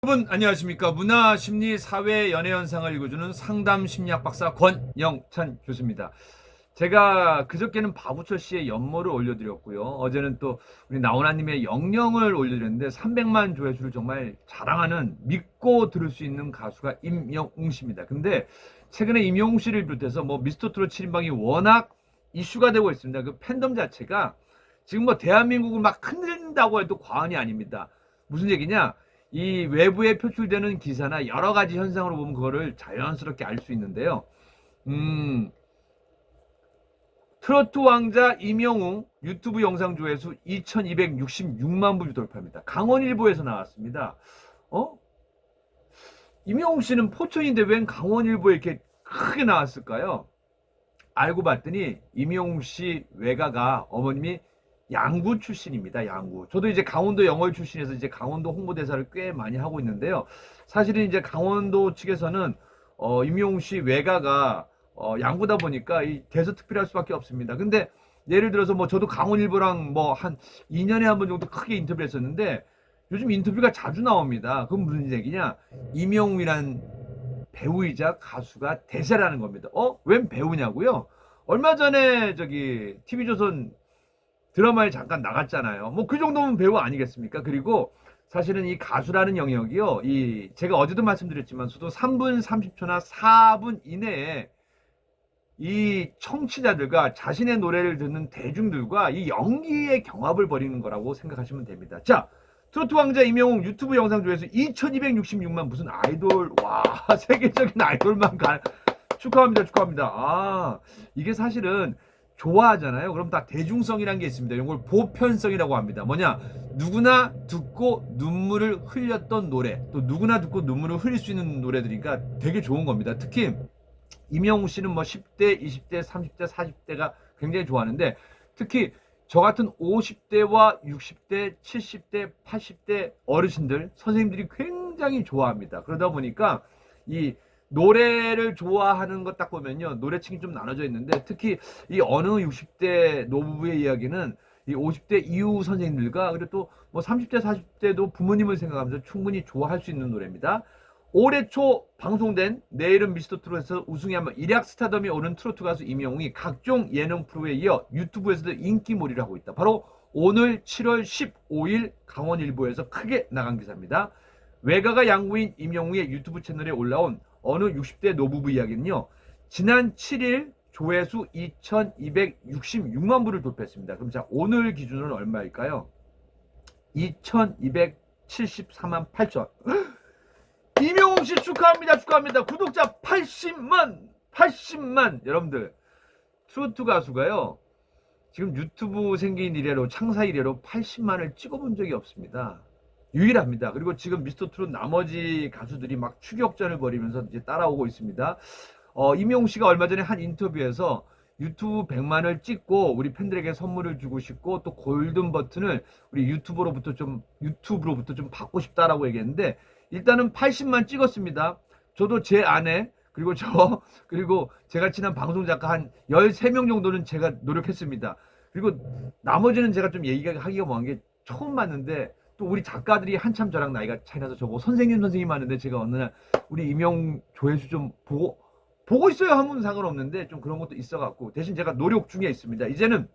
여러분 안녕하십니까. 문화, 심리, 사회, 연애 현상을 읽어주는 상담 심리학 박사 권영찬 교수입니다. 제가 그저께는 바부철 씨의 연모를 올려드렸고요. 어제는 또 우리 나훈아님의 영영을 올려드렸는데 300만 조회수를 정말 자랑하는 믿고 들을 수 있는 가수가 임영웅 씨입니다. 근데 최근에 임영웅 씨를 비롯해서 뭐 미스터 트롯 7인방이 워낙 이슈가 되고 있습니다. 그 팬덤 자체가 지금 뭐 대한민국을 막 흔든다고 해도 과언이 아닙니다. 무슨 얘기냐? 이 외부에 표출되는 기사나 여러 가지 현상으로 보면 그거를 자연스럽게 알 수 있는데요. 트로트 왕자 임영웅 유튜브 영상 조회수 2266만 뷰 돌파합니다. 강원일보에서 나왔습니다. 임영웅 씨는 포천인데 웬 강원일보에 이렇게 크게 나왔을까요? 알고 봤더니 임영웅 씨 외가가 어머님이 양구 출신입니다. 양구. 저도 이제 강원도 영월 출신에서 이제 강원도 홍보대사를 꽤 많이 하고 있는데요. 사실은 이제 강원도 측에서는 임영웅 씨 외가가 양구다 보니까 이 대서특필할 수밖에 없습니다. 근데 예를 들어서 뭐 저도 강원일보랑 뭐 한 2년에 한 번 정도 크게 인터뷰를 했었는데 요즘 인터뷰가 자주 나옵니다. 그건 무슨 얘기냐? 임영웅이란 배우이자 가수가 대세라는 겁니다. 웬 배우냐고요? 얼마 전에 저기 TV조선 드라마에 잠깐 나갔잖아요. 뭐 그 정도면 배우 아니겠습니까? 그리고 사실은 이 가수라는 영역이요. 제가 어제도 말씀드렸지만 수도 3분 30초나 4분 이내에 이 청취자들과 자신의 노래를 듣는 대중들과 이 연기의 경합을 벌이는 거라고 생각하시면 됩니다. 자, 트로트 왕자 임영웅 유튜브 영상 조회수 2266만 무슨 아이돌, 와, 세계적인 아이돌만 축하합니다. 축하합니다. 이게 사실은 좋아하잖아요. 그럼 다 대중성이라는 게 있습니다. 이걸 보편성이라고 합니다. 뭐냐? 누구나 듣고 눈물을 흘렸던 노래, 또 누구나 듣고 눈물을 흘릴 수 있는 노래들이니까 되게 좋은 겁니다. 특히 임영웅 씨는 뭐 10대, 20대, 30대, 40대가 굉장히 좋아하는데 특히 저 같은 50대와 60대, 70대, 80대 어르신들, 선생님들이 굉장히 좋아합니다. 그러다 보니까 이 노래를 좋아하는 것 딱 보면요. 노래층이 좀 나눠져 있는데 특히 이 어느 60대 노부부의 이야기는 이 50대 이후 선생님들과 그리고 또 뭐 30대, 40대도 부모님을 생각하면서 충분히 좋아할 수 있는 노래입니다. 올해 초 방송된 내일은 미스터 트롯에서 우승에 한번 일약 스타덤이 오른 트로트 가수 임영웅이 각종 예능 프로에 이어 유튜브에서도 인기몰이를 하고 있다. 바로 오늘 7월 15일 강원일보에서 크게 나간 기사입니다. 외가가 양구인 임영웅의 유튜브 채널에 올라온 어느 60대 노부부 이야기는요. 지난 7일 조회수 2266만 부를 돌파했습니다. 그럼 자, 오늘 기준으로는 얼마일까요? 2274만 8천. 임영웅 씨 축하합니다. 축하합니다. 구독자 80만. 여러분들, 트로트 가수가요. 지금 유튜브 생긴 이래로 창사 이래로 80만을 찍어본 적이 없습니다. 유일합니다. 그리고 지금 미스터 트롯 나머지 가수들이 막 추격전을 벌이면서 이제 따라오고 있습니다. 임영웅 씨가 얼마 전에 한 인터뷰에서 유튜브 100만을 찍고 우리 팬들에게 선물을 주고 싶고 또 골든 버튼을 우리 유튜브로부터 좀 받고 싶다라고 얘기했는데 일단은 80만 찍었습니다. 저도 제 아내 그리고 그리고 제가 친한 방송 작가 한 13명 정도는 제가 노력했습니다. 그리고 나머지는 제가 좀 하기가 뭐한 게 처음 봤는데 또 우리 작가들이 한참 저랑 나이가 차이나서 저보고 선생님 하는데 제가 어느 날 우리 임영 조회수 좀 보고 있어요 하면 상관없는데 좀 그런 것도 있어갖고 대신 제가 노력 중에 있습니다. 이제는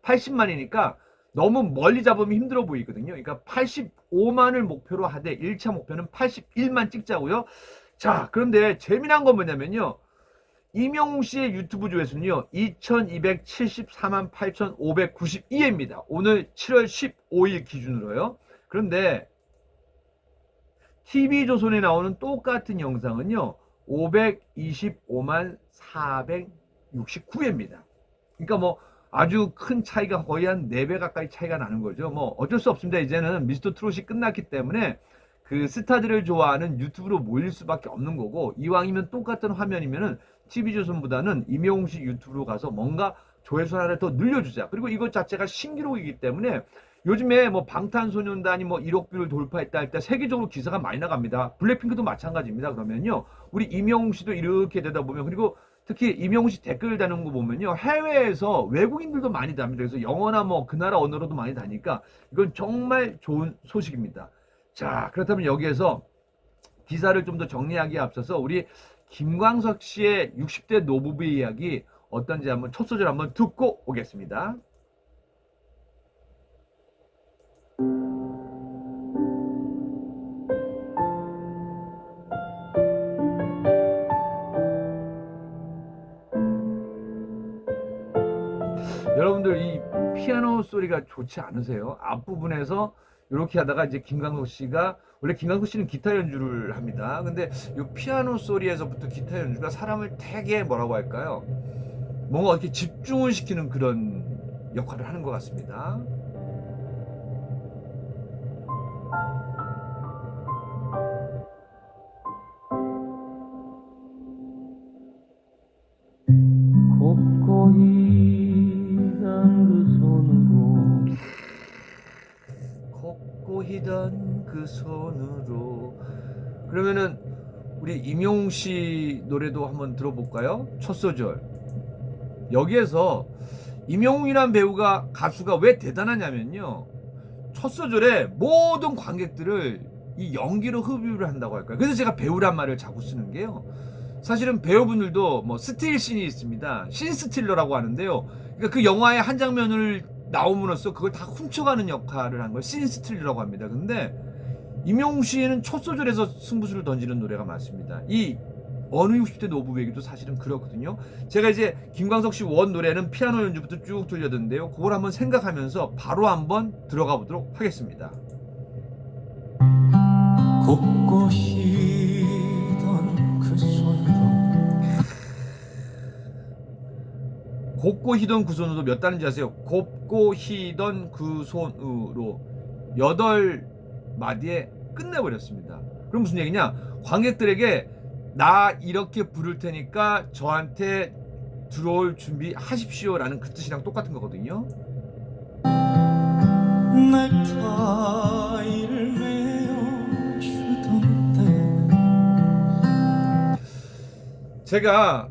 80만이니까 너무 멀리 잡으면 힘들어 보이거든요. 그러니까 85만을 목표로 하되 1차 목표는 81만 찍자고요. 자, 그런데 재미난 건 뭐냐면요. 임영웅 씨의 유튜브 조회수는요. 2274만 8592회입니다. 오늘 7월 15일 기준으로요. 그런데 TV조선에 나오는 똑같은 영상은요. 525만 469회입니다. 그러니까 뭐 아주 큰 차이가 거의 한 4배 가까이 차이가 나는 거죠. 뭐 어쩔 수 없습니다. 이제는 미스터 트롯이 끝났기 때문에 그 스타들을 좋아하는 유튜브로 몰릴 수밖에 없는 거고 이왕이면 똑같은 화면이면은 TV조선보다는 임영웅 씨 유튜브로 가서 뭔가 조회수 하나를 더 늘려주자. 그리고 이것 자체가 신기록이기 때문에 요즘에 뭐 방탄소년단이 뭐 1억 뷰를 돌파했다 할 때 세계적으로 기사가 많이 나갑니다. 블랙핑크도 마찬가지입니다. 그러면요. 우리 임영웅 씨도 이렇게 되다 보면 그리고 특히 임영웅 씨 댓글 다는 거 보면요. 해외에서 외국인들도 많이 답니다. 그래서 영어나 뭐 그 나라 언어로도 많이 다니까 이건 정말 좋은 소식입니다. 자, 그렇다면 여기에서 기사를 좀 더 정리하기에 앞서서 우리 김광석 씨의 60대 노부부의 이야기 어떤지 한번 첫 소절 한번 듣고 오겠습니다. 여러분들 이 피아노 소리가 좋지 않으세요? 앞부분에서 이렇게 하다가 이제 김광석 씨가 원래 김광석 씨는 기타 연주를 합니다. 근데 이 피아노 소리에서부터 기타 연주가 사람을 되게 뭐라고 할까요? 뭔가 이렇게 집중을 시키는 그런 역할을 하는 것 같습니다. 곱고 희던 그 손으로. 그러면은 우리 임영웅 씨 노래도 한번 들어볼까요? 첫 소절. 여기에서 임영웅이란 배우가 가수가 왜 대단하냐면요, 첫 소절에 모든 관객들을 이 연기로 흡입을 한다고 할까요? 그래서 제가 배우란 말을 자꾸 쓰는 게요, 사실은 배우분들도 뭐 스틸 씬이 있습니다. 씬 스틸러라고 하는데요, 그러니까 그 영화의 한 장면을 나옴으로써 그걸 다 훔쳐가는 역할을 한 걸 씬 스틸러라고 합니다. 근데 임영웅 씨는 첫 소절에서 승부수를 던지는 노래가 많습니다. 이 어느 60대 노부부에게도 사실은 그렇거든요. 제가 이제 김광석 씨 원 노래는 피아노 연주부터 쭉 들려드는데요, 그걸 한번 생각하면서 바로 한번 들어가 보도록 하겠습니다. 곱고 희던 그 손으로. 곱고 희던 그 손으로 몇 단인지 아세요? 곱고 희던 그 손으로 8마디에 끝내버렸습니다. 그럼 무슨 얘기냐? 관객들에게 나 이렇게 부를 테니까 저한테 들어올 준비하십시오라는 그 뜻이랑 똑같은 거거든요. 넥타이를 메어주던 때. 제가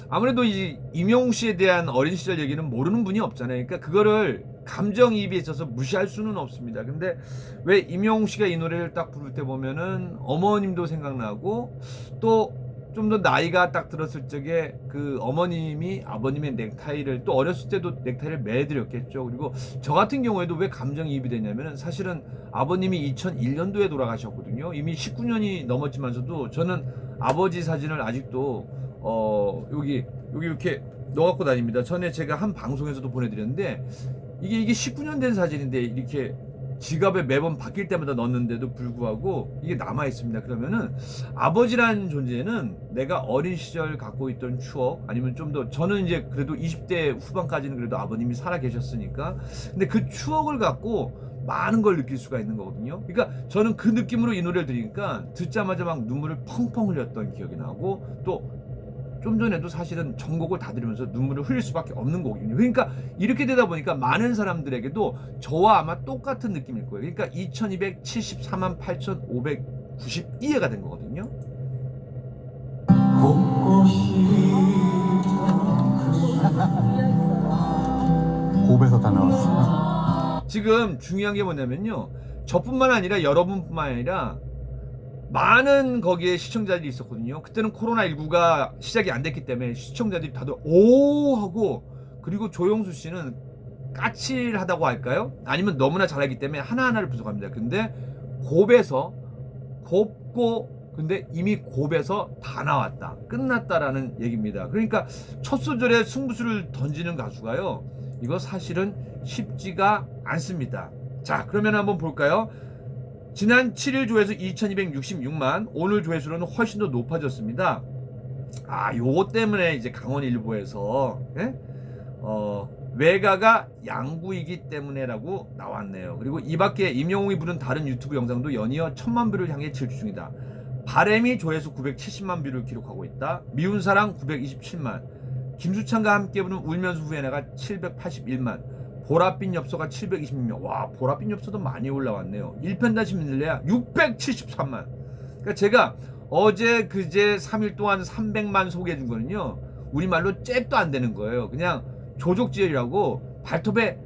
아무래도 이 임영웅 씨에 대한 어린 시절 얘기는 모르는 분이 없잖아요. 그러니까 그거를 감정이입에 있어서 무시할 수는 없습니다. 근데 왜 임영웅 씨가 이 노래를 딱 부를 때 보면은 어머님도 생각나고, 또 좀 더 나이가 딱 들었을 적에 그 어머님이 아버님의 넥타이를, 또 어렸을 때도 넥타이를 매드렸겠죠. 그리고 저 같은 경우에도 왜 감정이입이 되냐면은, 사실은 아버님이 2001년도에 돌아가셨거든요. 이미 19년이 넘었지만서도 저는 아버지 사진을 아직도 여기 이렇게 넣어갖고 다닙니다. 전에 제가 한 방송에서도 보내드렸는데, 이게 19년 된 사진인데 이렇게 지갑에 매번 바뀔 때마다 넣었는데도 불구하고 이게 남아 있습니다. 그러면은 아버지라는 존재는 내가 어린 시절 갖고 있던 추억, 아니면 좀 더, 저는 이제 그래도 20대 후반까지는 그래도 아버님이 살아 계셨으니까, 근데 그 추억을 갖고 많은 걸 느낄 수가 있는 거거든요. 그러니까 저는 그 느낌으로 이 노래를 들으니까 듣자마자 막 눈물을 펑펑 흘렸던 기억이 나고, 또 좀 전에도 사실은 전곡을 다 들으면서 눈물을 흘릴 수밖에 없는 곡이거든요. 그러니까 이렇게 되다 보니까 많은 사람들에게도 저와 아마 똑같은 느낌일 거예요. 그러니까 2274만 8592회가 된 거거든요. 곱고 희던 곱에서 다 나왔어. 지금 중요한 게 뭐냐면요, 저뿐만 아니라 여러분뿐만 아니라 많은 거기에 시청자들이 있었거든요. 그때는 코로나19가 시작이 안 됐기 때문에 시청자들이 다들 오 하고, 그리고 조영수 씨는 까칠하다고 할까요? 아니면 너무나 잘하기 때문에 하나하나를 분석합니다. 근데 곱에서, 곱고, 근데 이미 곱에서 다 나왔다, 끝났다라는 얘기입니다. 그러니까 첫 소절에 승부수를 던지는 가수가요, 이거 사실은 쉽지가 않습니다. 자, 그러면 한번 볼까요? 지난 7일 조회수 2266만, 오늘 조회수로는 훨씬 더 높아졌습니다. 요거 때문에 이제 강원일보에서 외가가 양구이기 때문에라고 나왔네요. 그리고 이 밖에 임영웅이 부른 다른 유튜브 영상도 연이어 1000만 뷰를 향해 질주 중이다. 바램이 조회수 970만 뷰를 기록하고 있다. 미운 사랑 927만, 김수찬과 함께 부른 울면서 후회나가 781만, 보랏빛 엽서가 726명. 와, 보랏빛 엽서도 많이 올라왔네요. 1편 다시 믿을래야 673만. 그러니까 제가 어제 그제 3일 동안 300만 소개해 준 거는요, 우리말로 잽도 안 되는 거예요. 그냥 조족지혈이라고 발톱에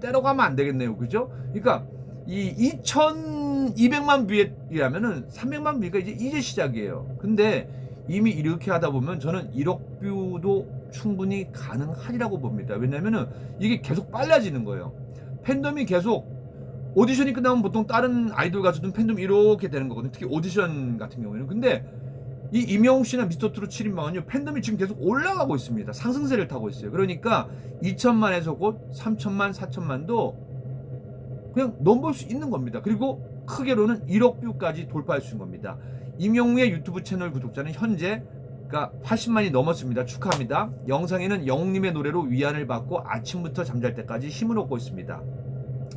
때려가면 안 되겠네요. 그죠? 그러니까 이 2200만 뷰이라면은 300만 뷰가 이제 시작이에요. 근데 이미 이렇게 하다 보면 저는 1억 뷰도 충분히 가능하리라고 봅니다. 왜냐면은 이게 계속 빨라지는 거예요. 팬덤이 계속 오디션이 끝나면 보통 다른 아이돌 가수들은 팬덤이 이렇게 되는 거거든요. 특히 오디션 같은 경우에는. 근데 이 임영웅 씨나 미스터트롯 7인방은요, 팬덤이 지금 계속 올라가고 있습니다. 상승세를 타고 있어요. 그러니까 2천만에서 곧 3천만, 4천만도 그냥 넘볼 수 있는 겁니다. 그리고 크게로는 1억 뷰까지 돌파할 수 있는 겁니다. 임영웅의 유튜브 채널 구독자는 현재 80만이 넘었습니다. 축하합니다. 영상에는 영웅님의 노래로 위안을 받고 아침부터 잠잘 때까지 힘을 얻고 있습니다.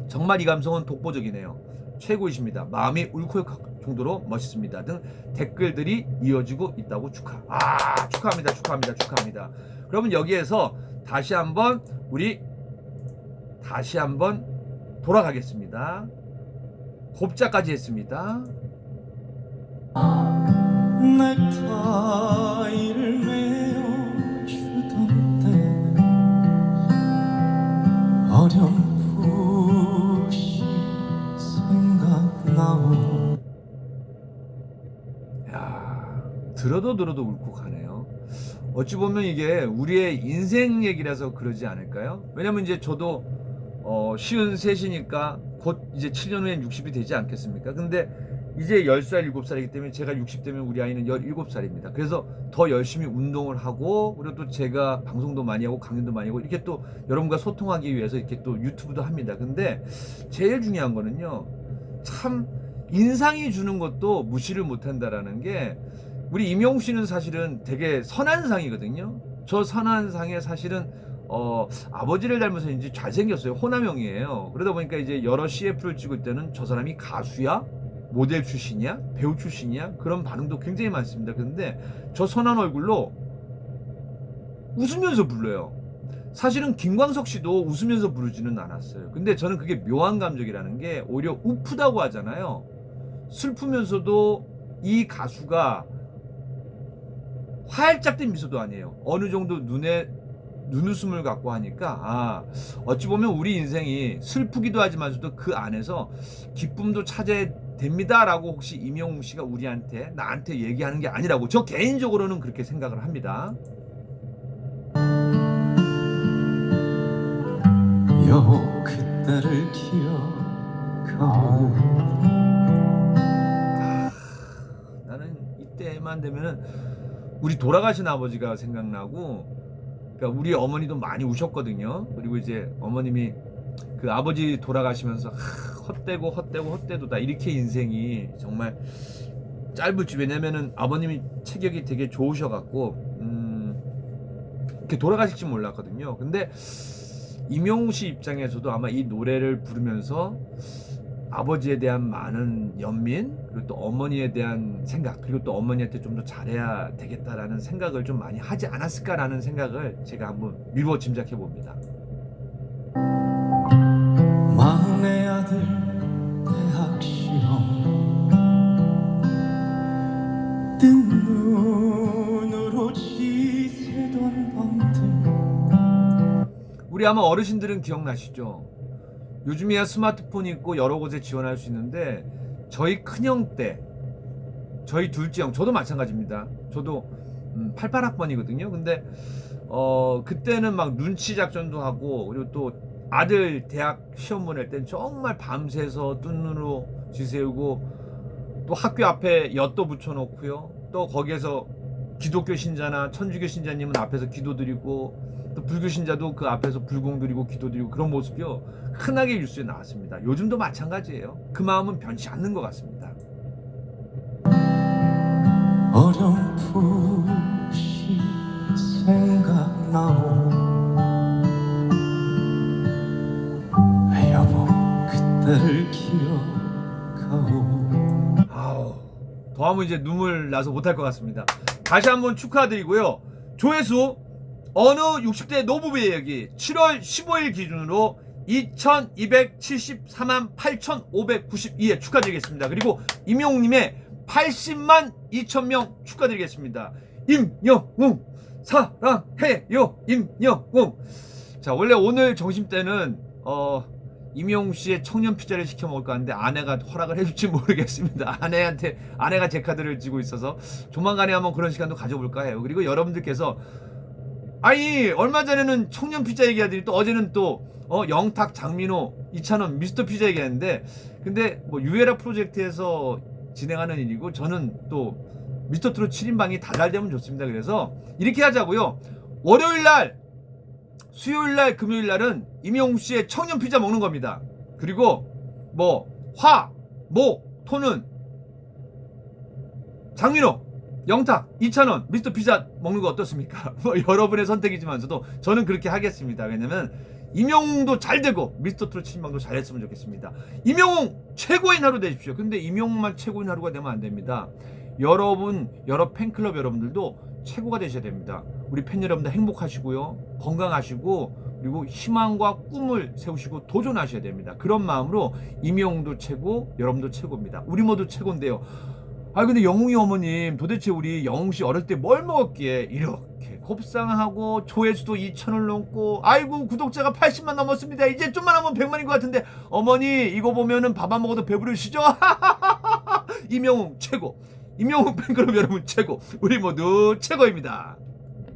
정말 이 감성은 독보적이네요. 최고이십니다. 마음이 울컥할 정도로 멋있습니다. 등 댓글들이 이어지고 있다고 축하합니다. 축하합니다. 그러면 여기에서 다시 한번 돌아가겠습니다. 곱자까지 했습니다. 넥타이를 메어주던 때 어렴풋이 생각나오. 야, 들어도 울컥하네요. 어찌 보면 이게 우리의 인생 얘기라서 그러지 않을까요? 왜냐면 이제 저도 53이니까 곧 이제 7년 후엔 60이 되지 않겠습니까? 근데 이제 10살, 7살이기 때문에 제가 60되면 우리 아이는 17살입니다. 그래서 더 열심히 운동을 하고, 그리고 또 제가 방송도 많이 하고 강연도 많이 하고 이렇게 또 여러분과 소통하기 위해서 이렇게 또 유튜브도 합니다. 근데 제일 중요한 거는요, 참 인상이 주는 것도 무시를 못한다라는 게, 우리 임영웅 씨는 사실은 되게 선한 상이거든요. 저 선한 상에 사실은 아버지를 닮아서인지 잘생겼어요. 호남형이에요. 그러다 보니까 이제 여러 CF를 찍을 때는 저 사람이 가수야? 모델 출신이야? 배우 출신이야? 그런 반응도 굉장히 많습니다. 근데 저 선한 얼굴로 웃으면서 불러요. 사실은 김광석 씨도 웃으면서 부르지는 않았어요. 근데 저는 그게 묘한 감정이라는 게 오히려 우프다고 하잖아요. 슬프면서도 이 가수가 활짝된 미소도 아니에요. 어느 정도 눈웃음을 갖고 하니까 어찌 보면 우리 인생이 슬프기도 하지만서도 그 안에서 기쁨도 찾아야 됩니다라고 혹시 임영웅 씨가 나한테 얘기하는 게 아니라고 저 개인적으로는 그렇게 생각을 합니다. 여보 그때를 기억하오. 나는 이때만 되면은 우리 돌아가신 아버지가 생각나고, 그러니까 우리 어머니도 많이 우셨거든요. 그리고 이제 어머님이 그 아버지 돌아가시면서 헛되도다 이렇게 인생이 정말 짧을지. 왜냐면은 아버님이 체격이 되게 좋으셔갖고 이렇게 돌아가실지 몰랐거든요. 근데 임영웅 씨 입장에서도 아마 이 노래를 부르면서 아버지에 대한 많은 연민, 그리고 또 어머니에 대한 생각, 그리고 또 어머니한테 좀 더 잘해야 되겠다라는 생각을 좀 많이 하지 않았을까라는 생각을 제가 한번 미루어 짐작해 봅니다. 막내 아들 대학 시험 뜬 눈으로 지새던 밤들. 우리 아마 어르신들은 기억나시죠? 요즘이야 스마트폰이 있고 여러 곳에 지원할 수 있는데, 저희 큰형 때, 저희 둘째 형, 저도 마찬가지입니다. 저도 88학번이거든요. 근데 그때는 막 눈치 작전도 하고, 그리고 또 아들 대학 시험 보낼 땐 정말 밤새서 뜬 눈으로 지새우고, 또 학교 앞에 엿도 붙여놓고요. 또 거기에서 기독교 신자나 천주교 신자님은 앞에서 기도드리고, 또 불교 신자도 그 앞에서 불공 드리고 기도드리고, 그런 모습이요 흔하게 뉴스에 나왔습니다. 요즘도 마찬가지예요. 그 마음은 변치 않는 것 같습니다. 어렴풋이 생각나오. 여보 그때를 기억하오. 더하면 이제 눈물 나서 못할 것 같습니다. 다시 한번 축하드리고요. 조회수 어느 60대 노부부의 얘기 7월 15일 기준으로 2274만 8592회 축하드리겠습니다. 그리고 임영웅님의 80만 2천명 축하드리겠습니다. 임영웅 사랑해요. 임영웅. 자, 원래 오늘 점심때는 임영웅 씨의 청년 피자를 시켜 먹을까 하는데 아내가 허락을 해줄지 모르겠습니다. 아내가 제 카드를 쥐고 있어서 조만간에 한번 그런 시간도 가져볼까 해요. 그리고 여러분들께서 아니 얼마 전에는 청년 피자 얘기하더니 또 어제는 또 영탁, 장민호, 이찬원, 미스터 피자 얘기했는데 근데 뭐 유에라 프로젝트에서 진행하는 일이고 저는 또 미스터 트롯 7인방이 다 잘 되면 좋습니다. 그래서 이렇게 하자고요. 월요일날, 수요일날, 금요일날은 임영웅 씨의 청년 피자 먹는 겁니다. 그리고 뭐 화, 목, 토는 장민호, 영탁, 이찬원, 미스터 피자 먹는 거 어떻습니까? 뭐 여러분의 선택이지만서도 저는 그렇게 하겠습니다. 왜냐면 임영웅도 잘 되고 미스터 트롯 7인방도 잘 했으면 좋겠습니다. 임영웅 최고인 하루 되십시오. 근데 임영웅만 최고인 하루가 되면 안 됩니다. 여러 팬클럽 여러분들도 최고가 되셔야 됩니다. 우리 팬 여러분들 행복하시고요, 건강하시고, 그리고 희망과 꿈을 세우시고 도전하셔야 됩니다. 그런 마음으로 임영웅도 최고, 여러분도 최고입니다. 우리 모두 최고인데요. 아 근데 영웅이 어머님 도대체 우리 영웅씨 어릴 때 뭘 먹었기에 이렇게 곱상하고 조회수도 2,000을 넘고 아이고 구독자가 80만 넘었습니다. 이제 좀만 하면 100만인 것 같은데 어머니 이거 보면은 밥 안 먹어도 배부르시죠? 임영웅 최고, 임영웅 팬클럽 여러분 최고, 우리 모두 최고입니다.